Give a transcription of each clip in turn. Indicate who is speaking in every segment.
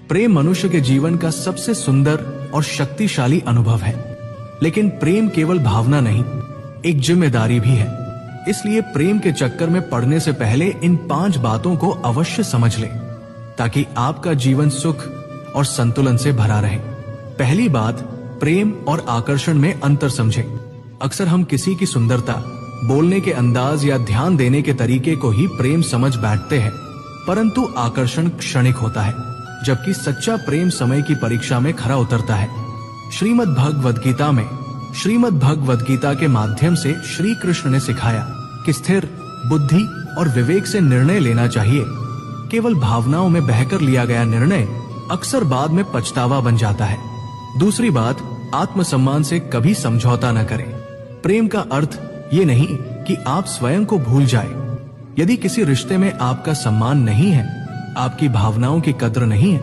Speaker 1: प्रेम मनुष्य के जीवन का सबसे सुंदर और शक्तिशाली अनुभव है, लेकिन प्रेम केवल भावना नहीं, एक जिम्मेदारी भी है। इसलिए प्रेम के चक्कर में पड़ने से पहले इन 5 बातों को अवश्य समझ लें, ताकि आपका जीवन सुख और संतुलन से भरा रहे। पहली बात, प्रेम और आकर्षण में अंतर समझें। अक्सर हम किसी की सुंदरता, बोलने के अंदाज या ध्यान देने के तरीके को ही प्रेम समझ बैठते हैं, परंतु आकर्षण क्षणिक होता है, जबकि सच्चा प्रेम समय की परीक्षा में खरा उतरता है। श्रीमद् भगवद गीता के माध्यम से श्री कृष्ण ने सिखाया कि स्थिर बुद्धि और विवेक से निर्णय लेना चाहिए। केवल भावनाओं में बहकर लिया गया निर्णय अक्सर बाद में पछतावा बन जाता है। दूसरी बात, आत्मसम्मान से कभी समझौता न करें। प्रेम का अर्थ ये नहीं कि आप स्वयं को भूल जाएं। यदि किसी रिश्ते में आपका सम्मान नहीं है, आपकी भावनाओं की कद्र नहीं है,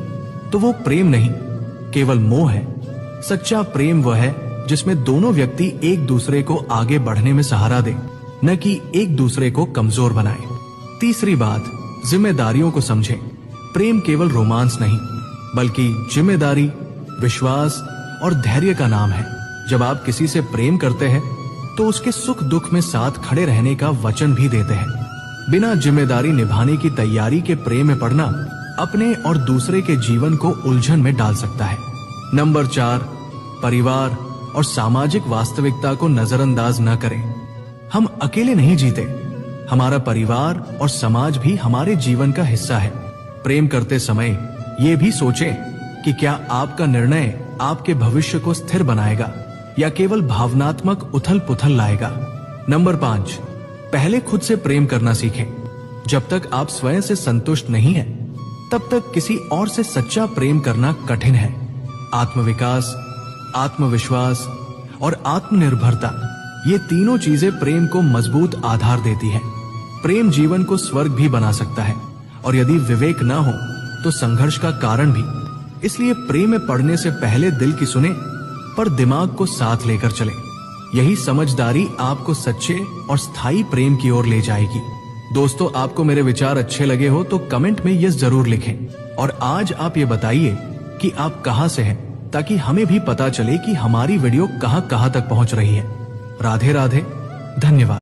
Speaker 1: तो वो प्रेम नहीं, केवल मोह है। सच्चा प्रेम वह है जिसमें दोनों व्यक्ति एक दूसरे को आगे बढ़ने में सहारा दें, न कि एक दूसरे को कमजोर बनाएं। तीसरी बात, जिम्मेदारियों को समझें। प्रेम केवल रोमांस नहीं, बल्कि जिम्मेदारी, विश्वास और धैर्य का नाम है। जब आप किसी से प्रेम करते हैं तो उसके सुख दुख में साथ खड़े रहने का वचन भी देते हैं। बिना जिम्मेदारी निभाने की तैयारी के प्रेम में पड़ना अपने और दूसरे के जीवन को उलझन में डाल सकता है। नंबर 4, परिवार और सामाजिक वास्तविकता को नजरअंदाज न करें। हम अकेले नहीं जीते, हमारा परिवार और समाज भी हमारे जीवन का हिस्सा है। प्रेम करते समय ये भी सोचें कि क्या आपका निर्णय आपके भविष्य को स्थिर बनाएगा या केवल भावनात्मक उथल पुथल लाएगा। नंबर 5, पहले खुद से प्रेम करना सीखें। जब तक आप स्वयं से संतुष्ट नहीं हैं, तब तक किसी और से सच्चा प्रेम करना कठिन है। आत्मविकास, आत्मविश्वास और आत्मनिर्भरता, ये तीनों चीजें प्रेम को मजबूत आधार देती है। प्रेम जीवन को स्वर्ग भी बना सकता है, और यदि विवेक न हो तो संघर्ष का कारण भी। इसलिए प्रेम में पड़ने से पहले दिल की सुने, पर दिमाग को साथ लेकर चले। यही समझदारी आपको सच्चे और स्थायी प्रेम की ओर ले जाएगी। दोस्तों, आपको मेरे विचार अच्छे लगे हो तो कमेंट में यस जरूर लिखें, और आज आप ये बताइए कि आप कहां से हैं, ताकि हमें भी पता चले कि हमारी वीडियो कहां तक पहुंच रही है। राधे राधे, धन्यवाद।